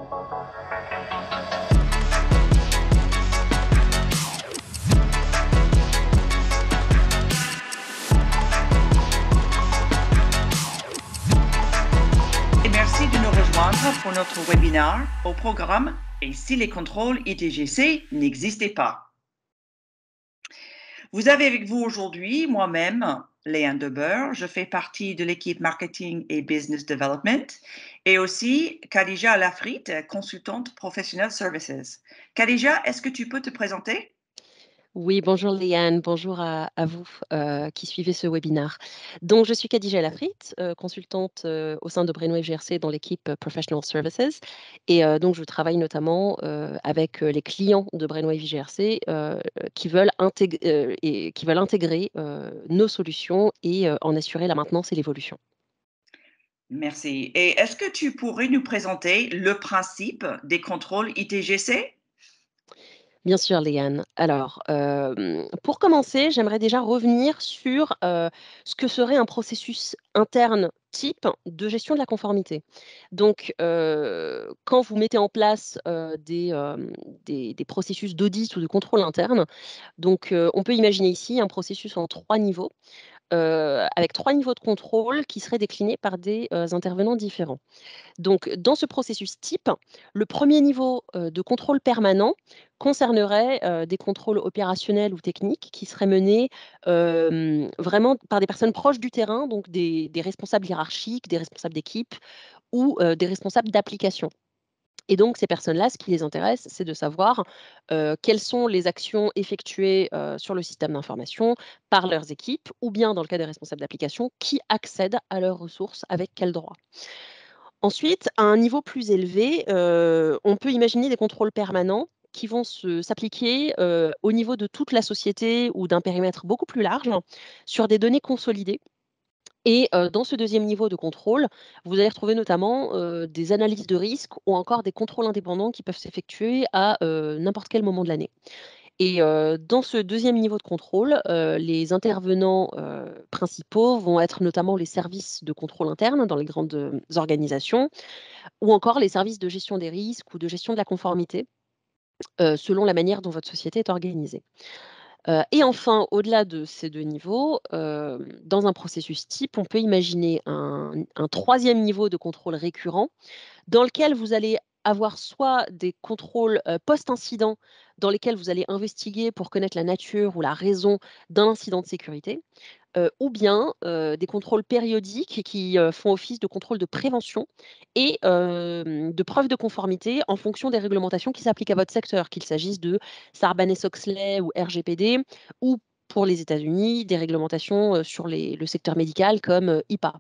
Et merci de nous rejoindre pour notre webinaire au programme Et si les contrôles ITGC n'existaient pas? Vous avez avec vous aujourd'hui moi-même, Léane Debeur. Je fais partie de l'équipe Marketing et Business Development et aussi Khadija Lafrit, consultante Professional Services. Khadija, est-ce que tu peux te présenter? Oui, bonjour Léane, bonjour à vous qui suivez ce webinaire. Donc, je suis Khadija Lafrit, consultante au sein de Brainwave GRC dans l'équipe Professional Services. Et donc, je travaille notamment avec les clients de Brainwave GRC qui veulent intégrer nos solutions et en assurer la maintenance et l'évolution. Merci. Et est-ce que tu pourrais nous présenter le principe des contrôles ITGC? Bien sûr, Léane. Alors, pour commencer, j'aimerais déjà revenir sur ce que serait un processus interne type de gestion de la conformité. Donc, quand vous mettez en place des processus d'audit ou de contrôle interne, donc, on peut imaginer ici un processus en 3 niveaux, avec 3 niveaux de contrôle qui seraient déclinés par des intervenants différents. Donc, dans ce processus type, le premier niveau de contrôle permanent concernerait des contrôles opérationnels ou techniques qui seraient menés vraiment par des personnes proches du terrain, donc des responsables hiérarchiques, des responsables d'équipe ou des responsables d'application. Et donc, ces personnes-là, ce qui les intéresse, c'est de savoir quelles sont les actions effectuées sur le système d'information par leurs équipes, ou bien, dans le cas des responsables d'application, qui accèdent à leurs ressources avec quel droit. Ensuite, à un niveau plus élevé, on peut imaginer des contrôles permanents qui vont s'appliquer au niveau de toute la société ou d'un périmètre beaucoup plus large, sur des données consolidées. Et dans ce deuxième niveau de contrôle, vous allez retrouver notamment des analyses de risque ou encore des contrôles indépendants qui peuvent s'effectuer à n'importe quel moment de l'année. Et dans ce deuxième niveau de contrôle, les intervenants principaux vont être notamment les services de contrôle interne dans les grandes organisations, ou encore les services de gestion des risques ou de gestion de la conformité, selon la manière dont votre société est organisée. Et enfin, au-delà de ces 2 niveaux, dans un processus type, on peut imaginer un 3e niveau de contrôle récurrent dans lequel vous allez avoir soit des contrôles post-incident dans lesquels vous allez investiguer pour connaître la nature ou la raison d'un incident de sécurité, ou bien des contrôles périodiques qui font office de contrôle de prévention et de preuve de conformité en fonction des réglementations qui s'appliquent à votre secteur, qu'il s'agisse de Sarbanes-Oxley ou RGPD, ou pour les États-Unis, des réglementations sur le secteur médical comme HIPAA.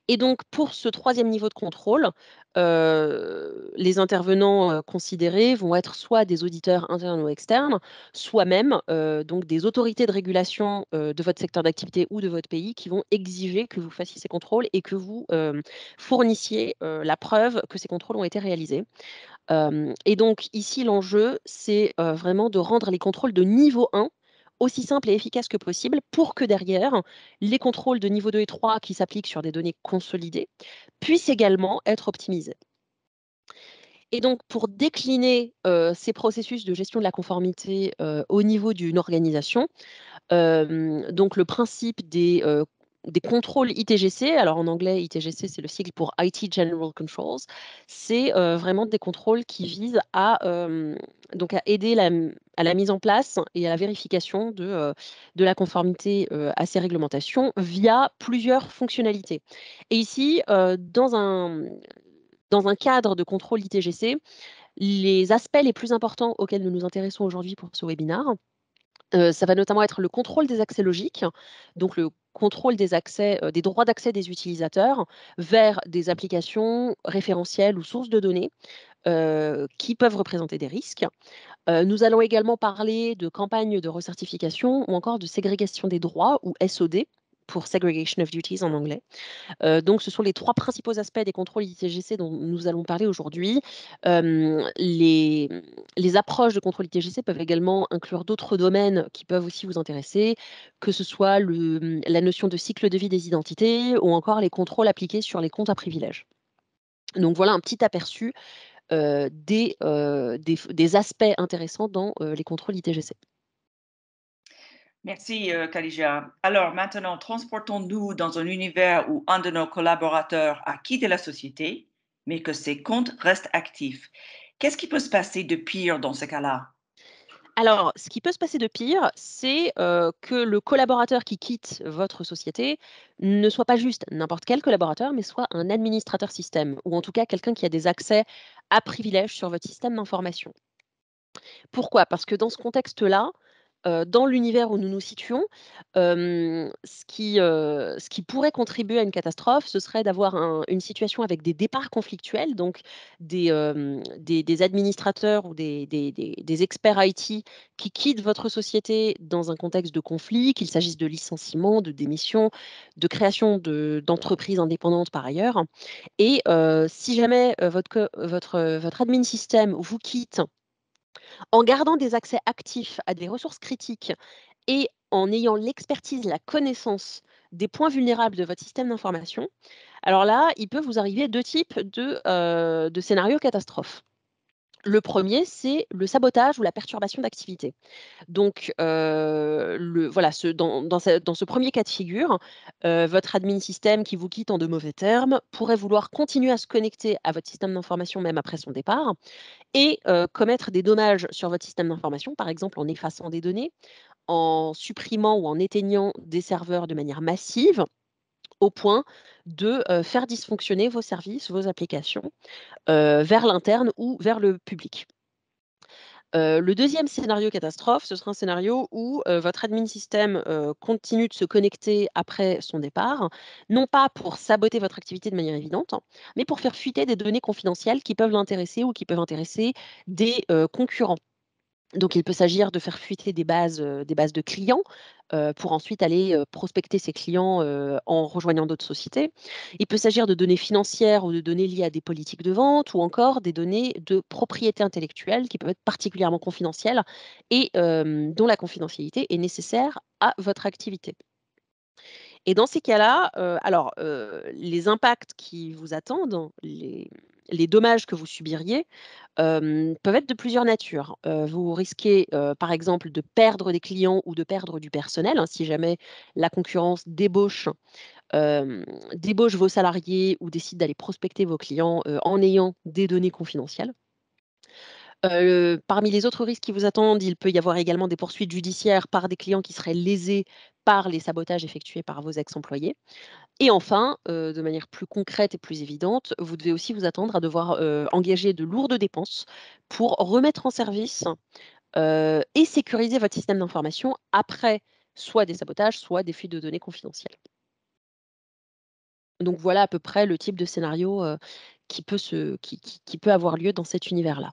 Et donc, pour ce 3e niveau de contrôle, les intervenants considérés vont être soit des auditeurs internes ou externes, soit même donc des autorités de régulation de votre secteur d'activité ou de votre pays qui vont exiger que vous fassiez ces contrôles et que vous fournissiez la preuve que ces contrôles ont été réalisés. Et donc ici, l'enjeu, c'est vraiment de rendre les contrôles de niveau 1 aussi simples et efficaces que possible pour que derrière, les contrôles de niveau 2 et 3 qui s'appliquent sur des données consolidées puissent également être optimisés. Et donc, pour décliner ces processus de gestion de la conformité au niveau d'une organisation, donc le principe des contrôles ITGC, alors en anglais, ITGC, c'est le sigle pour IT General Controls, c'est vraiment des contrôles qui visent donc à aider à la mise en place et à la vérification de la conformité à ces réglementations via plusieurs fonctionnalités. Et ici, dans un cadre de contrôle ITGC, les aspects les plus importants auxquels nous nous intéressons aujourd'hui pour ce webinaire, ça va notamment être le contrôle des accès logiques, donc le contrôle des accès, des droits d'accès des utilisateurs vers des applications référentielles ou sources de données, qui peuvent représenter des risques. Nous allons également parler de campagnes de recertification ou encore de ségrégation des droits ou SOD, pour Segregation of Duties en anglais. Donc ce sont les 3 principaux aspects des contrôles ITGC dont nous allons parler aujourd'hui. Les approches de contrôle ITGC peuvent également inclure d'autres domaines qui peuvent aussi vous intéresser, que ce soit la notion de cycle de vie des identités ou encore les contrôles appliqués sur les comptes à privilèges. Donc voilà un petit aperçu des aspects intéressants dans les contrôles ITGC. Merci, Khadija. Alors maintenant, transportons-nous dans un univers où un de nos collaborateurs a quitté la société, mais que ses comptes restent actifs. Qu'est-ce qui peut se passer de pire dans ce cas-là? Alors, ce qui peut se passer de pire, c'est, que le collaborateur qui quitte votre société ne soit pas juste n'importe quel collaborateur, mais soit un administrateur système ou en tout cas quelqu'un qui a des accès à privilèges sur votre système d'information. Pourquoi? Parce que dans ce contexte-là, dans l'univers où nous nous situons, ce qui pourrait contribuer à une catastrophe, ce serait d'avoir une situation avec des départs conflictuels, donc des administrateurs ou des experts IT qui quittent votre société dans un contexte de conflit, qu'il s'agisse de licenciement, de démission, de création d'entreprises indépendantes par ailleurs et si jamais, votre admin système vous quitte en gardant des accès actifs à des ressources critiques et en ayant l'expertise, la connaissance des points vulnérables de votre système d'information, alors là, il peut vous arriver 2 types de scénarios catastrophes. Le premier, c'est le sabotage ou la perturbation d'activité. Donc, le voilà, dans ce 1er cas de figure, votre admin système qui vous quitte en de mauvais termes pourrait vouloir continuer à se connecter à votre système d'information même après son départ et commettre des dommages sur votre système d'information, par exemple en effaçant des données, en supprimant ou en éteignant des serveurs de manière massive, au point de, faire dysfonctionner vos services, vos applications, vers l'interne ou vers le public. Le 2e scénario catastrophe, ce sera un scénario où, votre admin système, continue de se connecter après son départ, non pas pour saboter votre activité de manière évidente, mais pour faire fuiter des données confidentielles qui peuvent l'intéresser ou qui peuvent intéresser des, concurrents. Donc il peut s'agir de faire fuiter des bases de clients, pour ensuite aller, prospecter ces clients, en rejoignant d'autres sociétés. Il peut s'agir de données financières ou de données liées à des politiques de vente ou encore des données de propriété intellectuelle qui peuvent être particulièrement confidentielles et dont la confidentialité est nécessaire à votre activité. Et dans ces cas-là, les impacts qui vous attendent, les dommages que vous subiriez, peuvent être de plusieurs natures. Vous risquez, par exemple, de perdre des clients ou de perdre du personnel, hein, si jamais la concurrence débauche vos salariés ou décide d'aller prospecter vos clients, en ayant des données confidentielles. Parmi les autres risques qui vous attendent, il peut y avoir également des poursuites judiciaires par des clients qui seraient lésés par les sabotages effectués par vos ex-employés. Et enfin, de manière plus concrète et plus évidente, vous devez aussi vous attendre à devoir, engager de lourdes dépenses pour remettre en service, et sécuriser votre système d'information après soit des sabotages, soit des fuites de données confidentielles. Donc voilà à peu près le type de scénario, qui peut avoir lieu dans cet univers-là.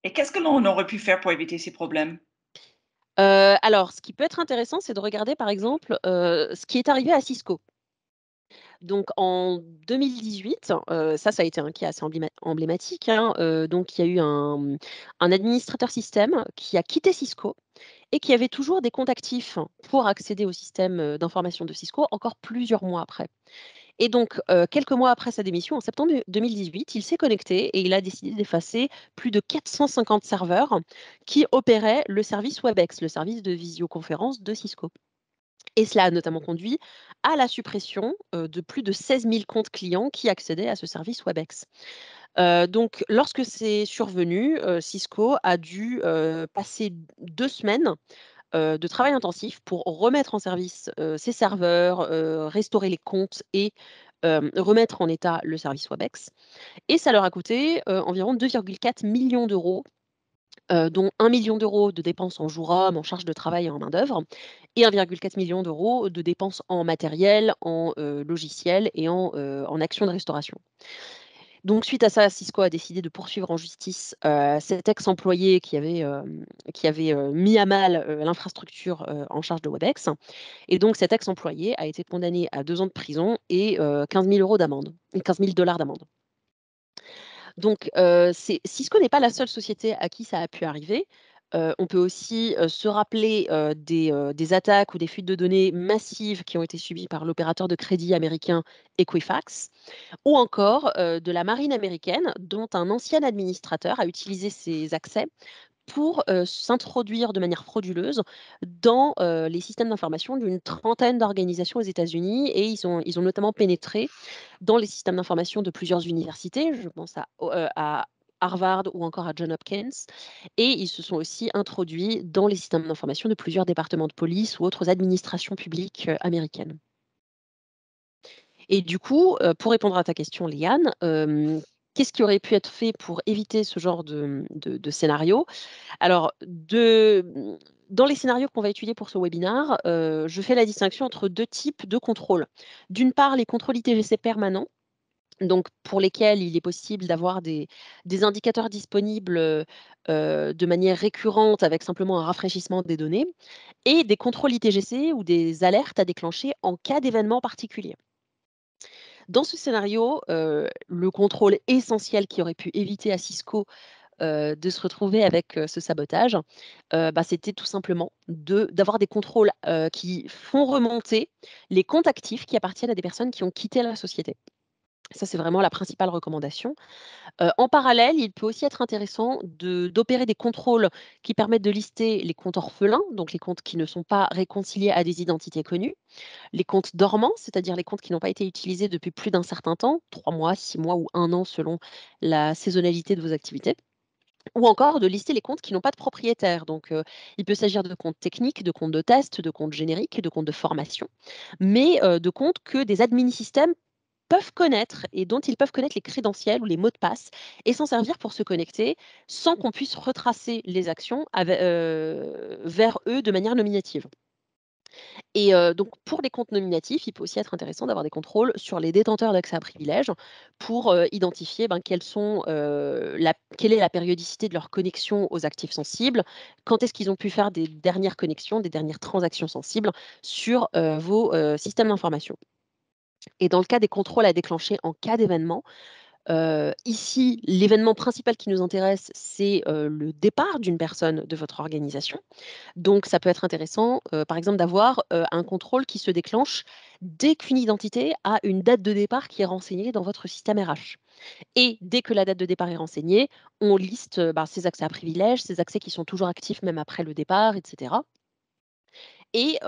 Et qu'est-ce que l'on aurait pu faire pour éviter ces problèmes? Alors ce qui peut être intéressant, c'est de regarder par exemple, ce qui est arrivé à Cisco. Donc en 2018, ça a été un cas assez emblématique, hein, donc il y a eu un administrateur système qui a quitté Cisco et qui avait toujours des comptes actifs pour accéder au système, d'information de Cisco encore plusieurs mois après. Et donc, quelques mois après sa démission, en septembre 2018, il s'est connecté et il a décidé d'effacer plus de 450 serveurs qui opéraient le service Webex, le service de visioconférence de Cisco. Et cela a notamment conduit à la suppression, de plus de 16 000 comptes clients qui accédaient à ce service Webex. Donc lorsque c'est survenu, Cisco a dû, passer 2 semaines, de travail intensif pour remettre en service, ses serveurs, restaurer les comptes et remettre en état le service Webex et ça leur a coûté, environ 2,4 millions d'euros, dont 1 million d'euros de dépenses en jour homme, en charge de travail et en main-d'œuvre et 1,4 million d'euros de dépenses en matériel, en, logiciel et en actions de restauration. Donc suite à ça, Cisco a décidé de poursuivre en justice, cet ex-employé qui avait, mis à mal, l'infrastructure, en charge de Webex et donc cet ex-employé a été condamné à 2 ans de prison et 15 000 € d'amende, 15 000 d'amende. Donc Cisco n'est pas la seule société à qui ça a pu arriver. On peut aussi, se rappeler, des attaques ou des fuites de données massives qui ont été subies par l'opérateur de crédit américain Equifax ou encore, de la marine américaine dont un ancien administrateur a utilisé ses accès pour, s'introduire de manière frauduleuse dans, les systèmes d'information d'une trentaine d'organisations aux États-Unis et ils ont notamment pénétré dans les systèmes d'information de plusieurs universités. Je pense à Harvard ou encore à Johns Hopkins et ils se sont aussi introduits dans les systèmes d'information de plusieurs départements de police ou autres administrations publiques, américaines. Et du coup, pour répondre à ta question, Liane, qu'est-ce qui aurait pu être fait pour éviter ce genre de scénario? Alors dans les scénarios qu'on va étudier pour ce webinaire, je fais la distinction entre 2 types de contrôles. D'une part, les contrôles ITGC permanents, donc pour lesquels il est possible d'avoir des indicateurs disponibles, de manière récurrente avec simplement un rafraîchissement des données et des contrôles ITGC ou des alertes à déclencher en cas d'événement particulier. Dans ce scénario, le contrôle essentiel qui aurait pu éviter à Cisco, de se retrouver avec, ce sabotage, bah, c'était tout simplement d'avoir des contrôles, qui font remonter les comptes actifs qui appartiennent à des personnes qui ont quitté la société. Ça, c'est vraiment la principale recommandation. En parallèle, il peut aussi être intéressant d'opérer des contrôles qui permettent de lister les comptes orphelins, donc les comptes qui ne sont pas réconciliés à des identités connues, les comptes dormants, c'est-à-dire les comptes qui n'ont pas été utilisés depuis plus d'un certain temps, 3 mois, 6 mois ou 1 an selon la saisonnalité de vos activités, ou encore de lister les comptes qui n'ont pas de propriétaire. Donc, il peut s'agir de comptes techniques, de comptes de test, de comptes génériques, de comptes de formation, mais de comptes que des admin systèmes peuvent connaître et dont ils peuvent connaître les crédentiels ou les mots de passe et s'en servir pour se connecter sans qu'on puisse retracer les actions vers eux de manière nominative. Et donc pour les comptes nominatifs, il peut aussi être intéressant d'avoir des contrôles sur les détenteurs d'accès à privilèges pour, identifier, ben, quelle est la périodicité de leur connexion aux actifs sensibles, quand est-ce qu'ils ont pu faire des dernières connexions, des dernières transactions sensibles sur, vos, systèmes d'information. Et dans le cas des contrôles à déclencher en cas d'événement, ici, l'événement principal qui nous intéresse, c'est, le départ d'une personne de votre organisation. Donc ça peut être intéressant, par exemple, d'avoir, un contrôle qui se déclenche dès qu'une identité a une date de départ qui est renseignée dans votre système RH. Et dès que la date de départ est renseignée, on liste, bah, ses accès à privilèges, ses accès qui sont toujours actifs même après le départ et cetera. Et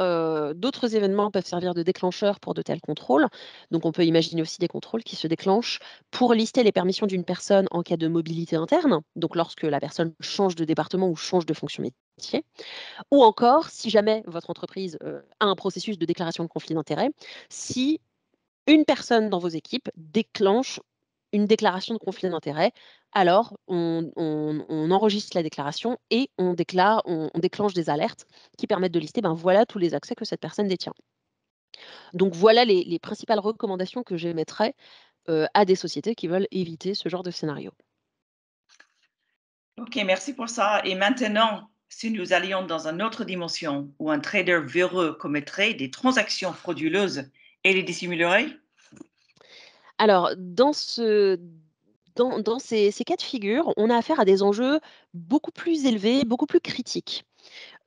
d'autres événements peuvent servir de déclencheurs pour de tels contrôles. Donc on peut imaginer aussi des contrôles qui se déclenchent pour lister les permissions d'une personne en cas de mobilité interne, donc lorsque la personne change de département ou change de fonction métier. Ou encore, si jamais votre entreprise, a un processus de déclaration de conflit d'intérêts, si une personne dans vos équipes déclenche une déclaration de conflit d'intérêts, alors on enregistre la déclaration et on déclenche des alertes qui permettent de lister, ben, voilà tous les accès que cette personne détient. Donc voilà les principales recommandations que j'émettrais, à des sociétés qui veulent éviter ce genre de scénario. OK, merci pour ça. Et maintenant, si nous allions dans une autre dimension où un trader véreux commettrait des transactions frauduleuses et les dissimulerait? Alors dans ces cas de figure, on a affaire à des enjeux beaucoup plus élevés, beaucoup plus critiques.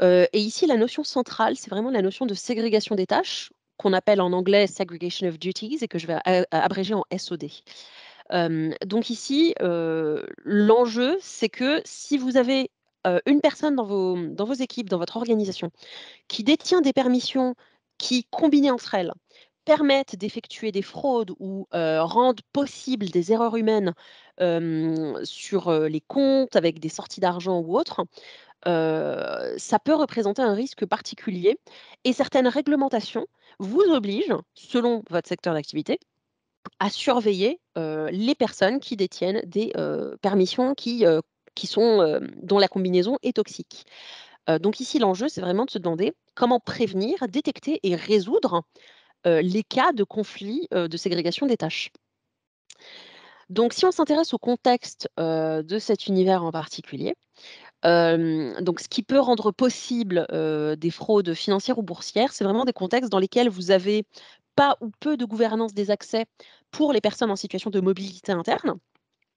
Et ici, la notion centrale, c'est vraiment la notion de ségrégation des tâches, qu'on appelle en anglais segregation of duties et que je vais abréger en SOD. Donc ici, l'enjeu, c'est que si vous avez, une personne dans vos équipes, dans votre organisation, qui détient des permissions qui, combinées entre elles, permettent d'effectuer des fraudes ou, rendent possibles des erreurs humaines, sur, les comptes avec des sorties d'argent ou autres, ça peut représenter un risque particulier et certaines réglementations vous obligent, selon votre secteur d'activité, à surveiller, les personnes qui détiennent des, permissions qui sont, dont la combinaison est toxique. Donc ici, l'enjeu, c'est vraiment de se demander comment prévenir, détecter et résoudre, les cas de conflit, de ségrégation des tâches. Donc si on s'intéresse au contexte, de cet univers en particulier, donc ce qui peut rendre possible, des fraudes financières ou boursières, c'est vraiment des contextes dans lesquels vous avez pas ou peu de gouvernance des accès pour les personnes en situation de mobilité interne.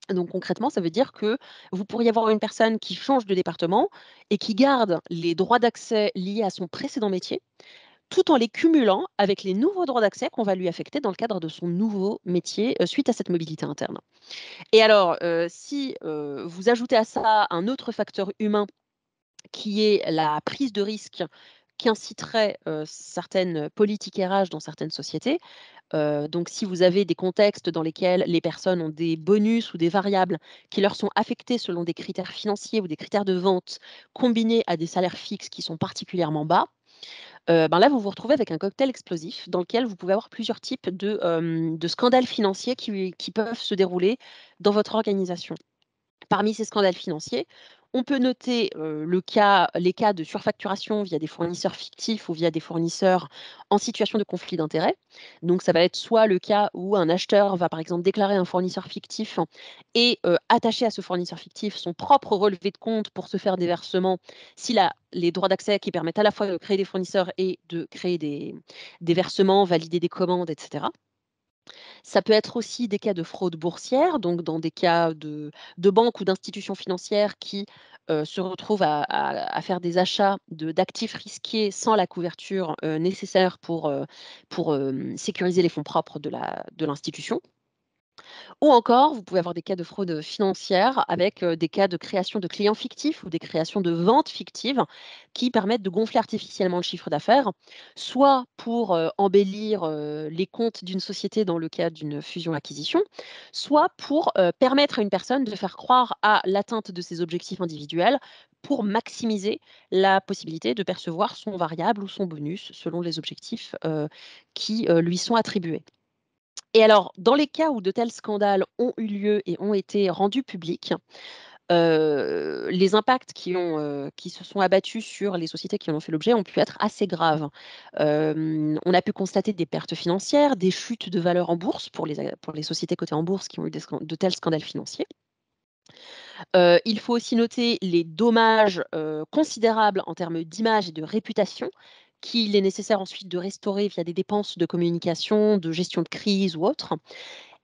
Donc concrètement, ça veut dire que vous pourriez avoir une personne qui change de département et qui garde les droits d'accès liés à son précédent métier, tout en les cumulant avec les nouveaux droits d'accès qu'on va lui affecter dans le cadre de son nouveau métier, suite à cette mobilité interne. Et alors, si, vous ajoutez à ça un autre facteur humain qui est la prise de risque qu'inciteraient, certaines politiques RH dans certaines sociétés. Donc si vous avez des contextes dans lesquels les personnes ont des bonus ou des variables qui leur sont affectés selon des critères financiers ou des critères de vente, combinés à des salaires fixes qui sont particulièrement bas, ben là, vous vous retrouvez avec un cocktail explosif dans lequel vous pouvez avoir plusieurs types de scandales financiers qui peuvent se dérouler dans votre organisation. Parmi ces scandales financiers, on peut noter, les cas de surfacturation via des fournisseurs fictifs ou via des fournisseurs en situation de conflit d'intérêts. Donc ça va être soit le cas où un acheteur va, par exemple, déclarer un fournisseur fictif et attacher à ce fournisseur fictif son propre relevé de compte pour se faire des versements s'il a les droits d'accès qui permettent à la fois de créer des fournisseurs et de créer des versements, valider des commandes, et cetera. Ça peut être aussi des cas de fraude boursière, donc dans des cas de banques ou d'institutions financières qui, se retrouvent à faire des achats d'actifs risqués sans la couverture, nécessaire pour sécuriser les fonds propres de l'institution. Ou encore, vous pouvez avoir des cas de fraude financière avec, des cas de création de clients fictifs ou des créations de ventes fictives qui permettent de gonfler artificiellement le chiffre d'affaires, soit pour, embellir, les comptes d'une société dans le cadre d'une fusion-acquisition, soit pour, permettre à une personne de faire croire à l'atteinte de ses objectifs individuels pour maximiser la possibilité de percevoir son variable ou son bonus selon les objectifs, qui, lui sont attribués. Et alors, dans les cas où de tels scandales ont eu lieu et ont été rendus publics, les impacts qui se sont abattus sur les sociétés qui en ont fait l'objet ont pu être assez graves. On a pu constater des pertes financières, des chutes de valeur en bourse pour les sociétés cotées en bourse qui ont eu de tels scandales financiers. Il faut aussi noter les dommages, considérables en termes d'image et de réputation qu'il est nécessaire ensuite de restaurer via des dépenses de communication, de gestion de crise ou autres.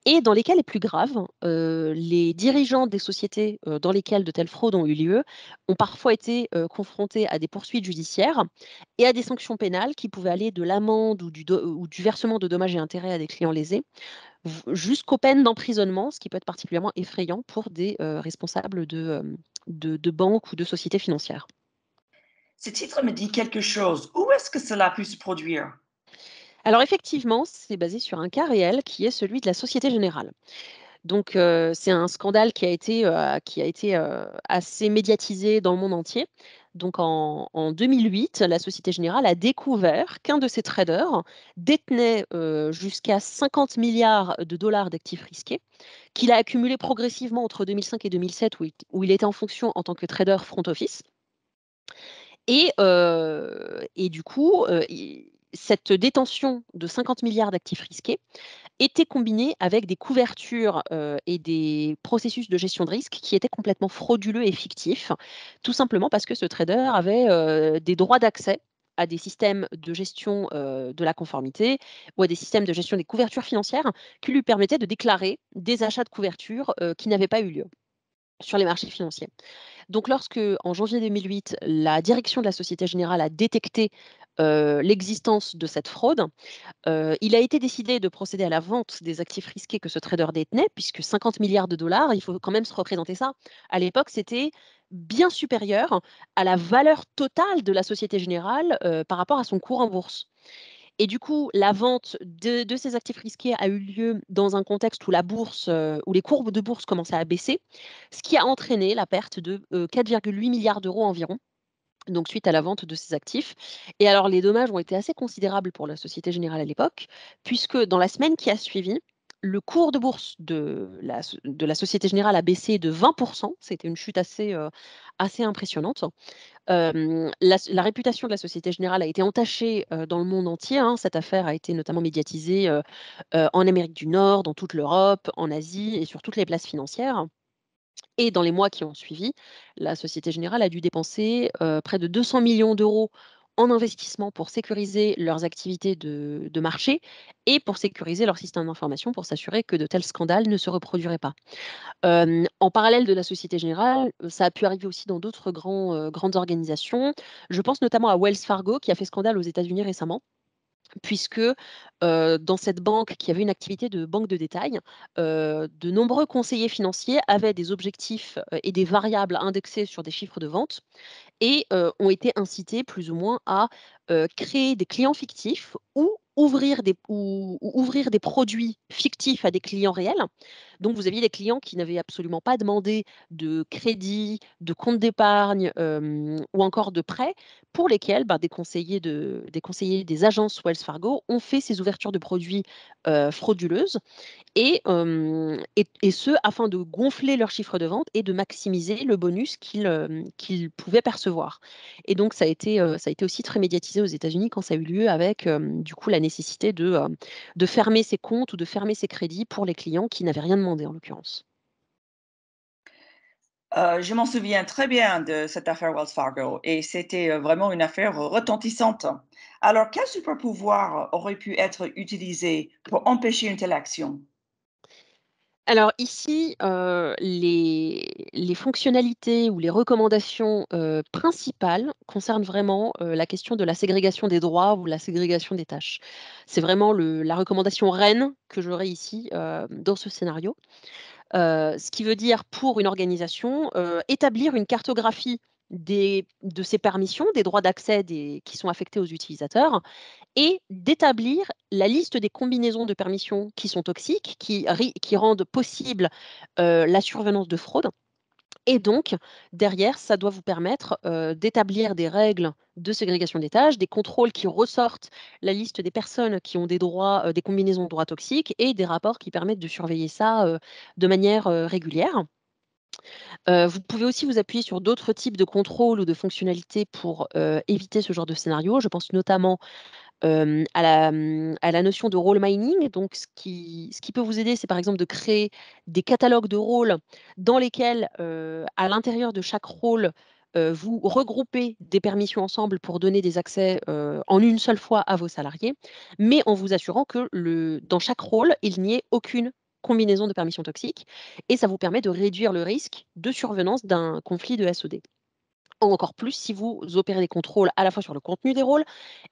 Et dans les cas les plus graves, les dirigeants des sociétés, dans lesquelles de telles fraudes ont eu lieu, ont parfois été, confrontés à des poursuites judiciaires et à des sanctions pénales qui pouvaient aller de l'amende ou du versement de dommages et intérêts à des clients lésés, jusqu'aux peines d'emprisonnement, ce qui peut être particulièrement effrayant pour des, responsables de banques ou de sociétés financières. Ce titre me dit quelque chose. Où est-ce que cela a pu se produire? Alors effectivement, c'est basé sur un cas réel qui est celui de la Société Générale. Donc, c'est un scandale qui a été assez médiatisé dans le monde entier. Donc en 2008, la Société Générale a découvert qu'un de ses traders détenait, jusqu'à 50 milliards de dollars d'actifs risqués, qu'il a accumulé progressivement entre 2005 et 2007 où il était en fonction en tant que trader front office. Et du coup, i cette détention de 50 milliards d'actifs risqués était combinée avec des couvertures, et des processus de gestion de risque qui étaient complètement frauduleux et fictifs. Tout simplement parce que ce trader avait, des droits d'accès à des systèmes de gestion, de la conformité ou à des systèmes de gestion des couvertures financières qui lui permettaient de déclarer des achats de couverture, qui n'avaient pas eu lieu sur les marchés financiers. Donc lorsque, en janvier 2008, la direction de la Société Générale a détecté, l'existence de cette fraude, il a été décidé de procéder à la vente des actifs risqués que ce trader détenait, puisque 50 milliards de dollars, il faut quand même se représenter ça. À l'époque, c'était bien supérieur à la valeur totale de la Société Générale, par rapport à son cours en bourse. Et du coup, la vente de ces actifs risqués a eu lieu dans un contexte où la bourse, où les courbes de bourse commençaient à baisser, ce qui a entraîné la perte de, 4,8 milliards d'euros environ, donc suite à la vente de ces actifs. Et alors les dommages ont été assez considérables pour la Société Générale à l'époque, puisque dans la semaine qui a suivi, le cours de bourse de la Société Générale a baissé de 20. C'était une chute assez impressionnante. La réputation de la Société Générale a été entachée, dans le monde entier, hein. Cette affaire a été notamment médiatisée, en Amérique du Nord, dans toute l'Europe, en Asie et sur toutes les places financières. Et dans les mois qui ont suivi, la Société Générale a dû dépenser, près de 200 millions d'euros en investissement pour sécuriser leurs activités de marché et pour sécuriser leur système d'information pour s'assurer que de tels scandales ne se reproduiraient pas. En parallèle de la Société Générale, ça a pu arriver aussi dans d'autres grandes organisations. Je pense notamment à Wells Fargo qui a fait scandale aux États-Unis récemment puisque, dans cette banque qui avait une activité de banque de détail, de nombreux conseillers financiers avaient des objectifs, et des variables indexées sur des chiffres de vente et ont été incités plus ou moins à, créer des clients fictifs ou ouvrir des produits fictifs à des clients réels. Donc vous aviez des clients qui n'avaient absolument pas demandé de crédit, de compte d'épargne, ou encore de prêt, pour lesquels, bah, des conseillers des agences Wells Fargo ont fait ces ouvertures de produits, frauduleuses et ce, afin de gonfler leur chiffre de vente et de maximiser le bonus qu'ils pouvaient percevoir. Et donc ça a été aussi très médiatisé aux États-Unis quand ça a eu lieu avec, du coup, la nécessité de fermer ses comptes ou de fermer ses crédits pour les clients qui n'avaient rien demandé, en l'occurrence. Je m'en souviens très bien de cette affaire Wells Fargo et c'était, vraiment une affaire retentissante. Alors quel super pouvoir aurait pu être utilisé pour empêcher une telle action? Alors ici, les fonctionnalités ou les recommandations, principales concernent vraiment, la question de la ségrégation des droits ou la ségrégation des tâches. C'est vraiment la recommandation reine que j'aurais ici, dans ce scénario. Ce qui veut dire pour une organisation, établir une cartographie de ses permissions, des droits d'accès qui sont affectés aux utilisateurs et d'établir la liste des combinaisons de permissions qui sont toxiques, qui rendent possible, la survenance de fraude et donc derrière, ça doit vous permettre, d'établir des règles de ségrégation des tâches, des contrôles qui ressortent la liste des personnes qui ont des droits, des combinaisons de droits toxiques et des rapports qui permettent de surveiller ça, de manière, régulière. Vous pouvez aussi vous appuyer sur d'autres types de contrôles ou de fonctionnalités pour, éviter ce genre de scénario. Je pense notamment à la notion de role mining. Donc ce qui peut vous aider, c'est par exemple de créer des catalogues de rôles dans lesquels, à l'intérieur de chaque rôle, vous regroupez des permissions ensemble pour donner des accès, en une seule fois à vos salariés, mais en vous assurant que dans chaque rôle, il n'y ait aucune combinaison de permissions toxiques et ça vous permet de réduire le risque de survenance d'un conflit de SOD. Encore plus si vous opérez des contrôles à la fois sur le contenu des rôles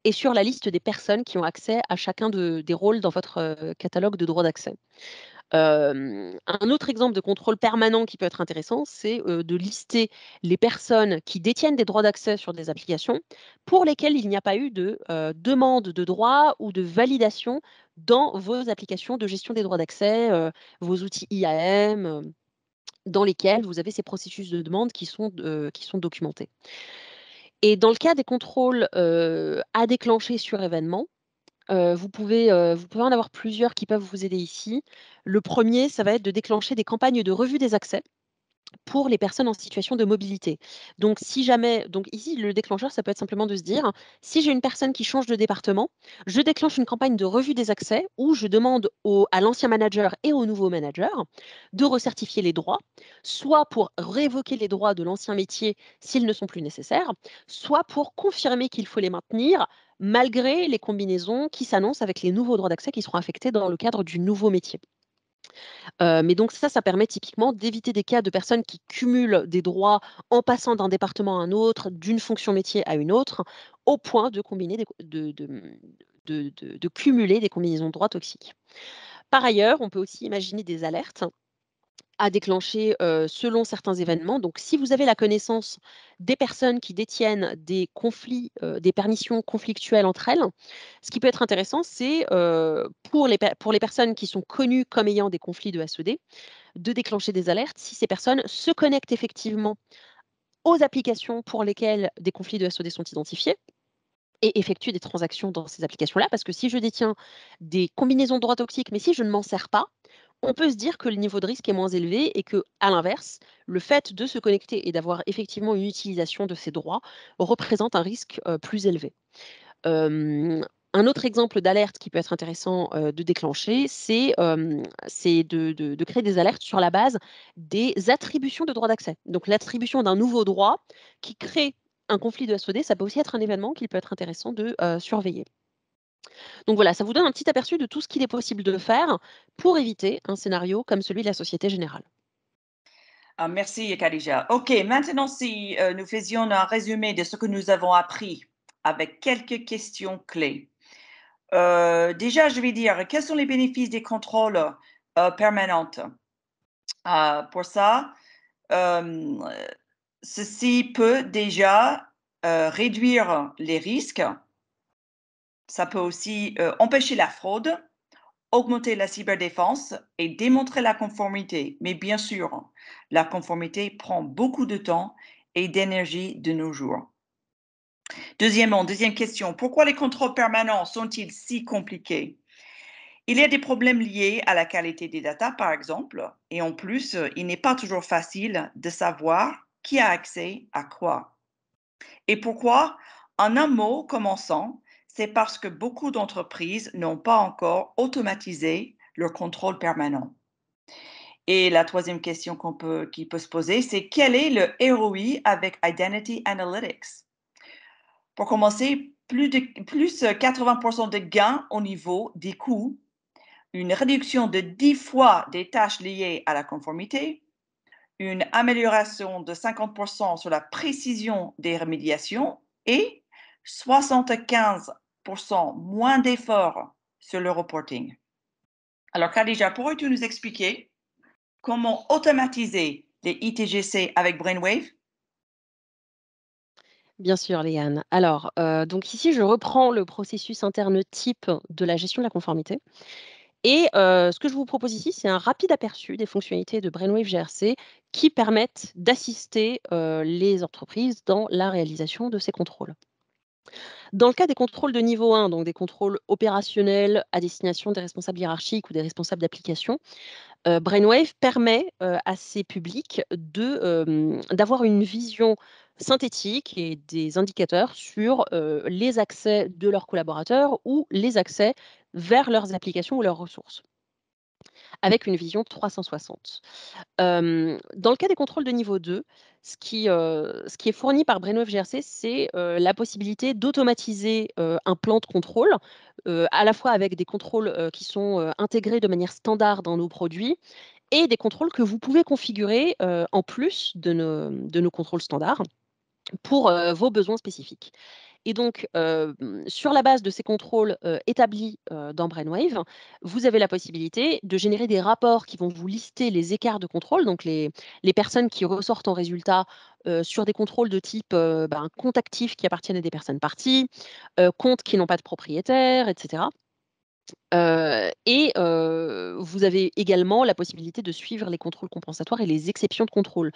et sur la liste des personnes qui ont accès à chacun des rôles dans votre, catalogue de droits d'accès. Un autre exemple de contrôle permanent qui peut être intéressant, c'est, de lister les personnes qui détiennent des droits d'accès sur des applications pour lesquelles il n'y a pas eu de, demande de droit ou de validation dans vos applications de gestion des droits d'accès, vos outils IAM, dans lesquels vous avez ces processus de demande qui sont documentés. Et dans le cas des contrôles, à déclencher sur événement, vous pouvez en avoir plusieurs qui peuvent vous aider ici. Le premier, ça va être de déclencher des campagnes de revue des accès pour les personnes en situation de mobilité. Donc si jamais donc ici, le déclencheur, ça peut être simplement de se dire: «Si j'ai une personne qui change de département, je déclenche une campagne de revue des accès où je demande à l'ancien manager et au nouveau manager de recertifier les droits, soit pour révoquer les droits de l'ancien métier s'ils ne sont plus nécessaires, soit pour confirmer qu'il faut les maintenir malgré les combinaisons qui s'annoncent avec les nouveaux droits d'accès qui seront affectés dans le cadre du nouveau métier». Mais donc ça permet typiquement d'éviter des cas de personnes qui cumulent des droits en passant d'un département à un autre, d'une fonction métier à une autre, au point de combiner des co de cumuler des combinaisons de droits toxiques. Par ailleurs, on peut aussi imaginer des alertes à déclencher, selon certains événements. Donc si vous avez la connaissance des personnes qui détiennent des conflits, des permissions conflictuelles entre elles, ce qui peut être intéressant, c'est, pour les personnes qui sont connues comme ayant des conflits de SED, de déclencher des alertes si ces personnes se connectent effectivement aux applications pour lesquelles des conflits de SED sont identifiés et effectuent des transactions dans ces applications-là. Parce que si je détiens des combinaisons de droits toxiques, mais si je ne m'en sers pas, on peut se dire que le niveau de risque est moins élevé et que, à l'inverse, le fait de se connecter et d'avoir effectivement une utilisation de ces droits représente un risque, plus élevé. Un autre exemple d'alerte qui peut être intéressant, de déclencher, c'est de créer des alertes sur la base des attributions de droits d'accès. Donc l'attribution d'un nouveau droit qui crée un conflit de SOD, ça peut aussi être un événement qu'il peut être intéressant de surveiller. Donc voilà, ça vous donne un petit aperçu de tout ce qu'il est possible de faire pour éviter un scénario comme celui de la Société Générale. Ah, merci, Khadija. OK, maintenant, si nous faisions un résumé de ce que nous avons appris avec quelques questions clés. Déjà, je vais dire, quels sont les bénéfices des contrôles permanents? Pour ça, euh, ceci peut déjà réduire les risques. Ça peut aussi empêcher la fraude, augmenter la cyberdéfense et démontrer la conformité. Mais bien sûr, la conformité prend beaucoup de temps et d'énergie de nos jours. Deuxièmement, deuxième question, pourquoi les contrôles permanents sont-ils si compliqués? Il y a des problèmes liés à la qualité des data, par exemple, et en plus, il n'est pas toujours facile de savoir qui a accès à quoi. Et pourquoi? En un mot, commençant, c'est parce que beaucoup d'entreprises n'ont pas encore automatisé leur contrôle permanent. Et la troisième question qui peut se poser, c'est quel est le ROI avec Identity Analytics? Pour commencer, plus 80% de gains au niveau des coûts, une réduction de 10 fois des tâches liées à la conformité, une amélioration de 50% sur la précision des remédiations et 75% moins d'efforts sur le reporting. Alors, Khadija, pourrais-tu nous expliquer comment automatiser les ITGC avec Brainwave? Bien sûr, Léane. Alors, donc ici, je reprends le processus interne type de la gestion de la conformité. Et ce que je vous propose ici, c'est un rapide aperçu des fonctionnalités de Brainwave GRC qui permettent d'assister les entreprises dans la réalisation de ces contrôles. Dans le cas des contrôles de niveau 1, donc des contrôles opérationnels à destination des responsables hiérarchiques ou des responsables d'application, Brainwave permet, à ces publics d'avoir une vision synthétique et des indicateurs sur, les accès de leurs collaborateurs ou les accès vers leurs applications ou leurs ressources, avec une vision 360. Dans le cas des contrôles de niveau 2, ce qui est fourni par Brainwave GRC, c'est, la possibilité d'automatiser, un plan de contrôle, à la fois avec des contrôles, qui sont, intégrés de manière standard dans nos produits et des contrôles que vous pouvez configurer, en plus de nos contrôles standards pour, vos besoins spécifiques. Et donc, sur la base de ces contrôles, établis, dans Brainwave, vous avez la possibilité de générer des rapports qui vont vous lister les écarts de contrôle, donc les personnes qui ressortent en résultat, sur des contrôles de type, comptes actifs qui appartiennent à des personnes parties, comptes qui n'ont pas de propriétaire, et cetera. Vous avez également la possibilité de suivre les contrôles compensatoires et les exceptions de contrôle.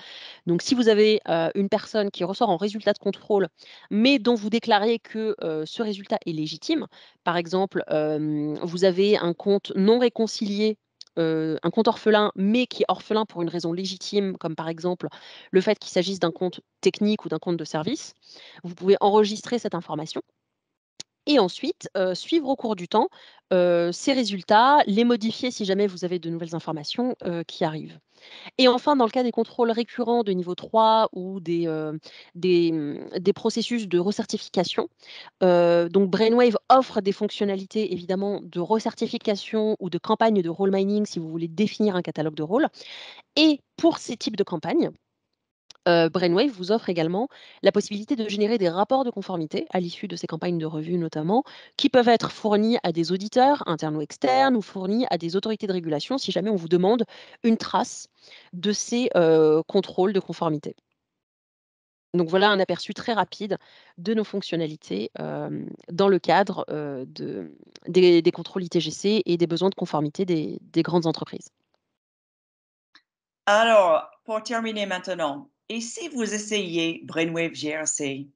Donc si vous avez, une personne qui ressort en résultat de contrôle, mais dont vous déclarez que, ce résultat est légitime, par exemple, vous avez un compte non réconcilié, un compte orphelin, mais qui est orphelin pour une raison légitime, comme par exemple le fait qu'il s'agisse d'un compte technique ou d'un compte de service, vous pouvez enregistrer cette information et ensuite, suivre au cours du temps, ces résultats, les modifier si jamais vous avez de nouvelles informations, qui arrivent. Et enfin, dans le cas des contrôles récurrents de niveau 3 ou des processus de recertification, donc Brainwave offre des fonctionnalités évidemment de recertification ou de campagne de role mining si vous voulez définir un catalogue de rôles. Et pour ces types de campagnes, Brainwave vous offre également la possibilité de générer des rapports de conformité à l'issue de ces campagnes de revue notamment, qui peuvent être fournis à des auditeurs internes ou externes ou fournis à des autorités de régulation si jamais on vous demande une trace de ces, contrôles de conformité. Donc voilà un aperçu très rapide de nos fonctionnalités, dans le cadre, des contrôles ITGC et des besoins de conformité des grandes entreprises. Alors, pour terminer maintenant, et si vous essayez Brainwave GRC,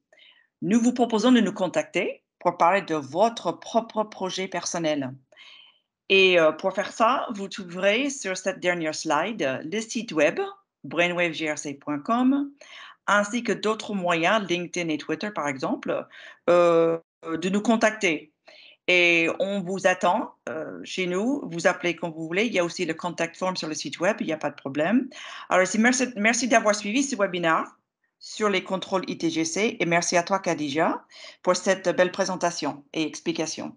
nous vous proposons de nous contacter pour parler de votre propre projet personnel. Et pour faire ça, vous trouverez sur cette dernière slide le site web brainwavegrc.com ainsi que d'autres moyens, LinkedIn et Twitter par exemple, de nous contacter. Et on vous attend chez nous, vous appelez quand vous voulez. Il y a aussi le contact form sur le site web, il n'y a pas de problème. Alors, merci d'avoir suivi ce webinaire. sur les contrôles ITGC et merci à toi, Khadija, pour cette belle présentation et explication.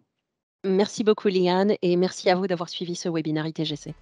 Merci beaucoup Liane et merci à vous d'avoir suivi ce webinaire ITGC.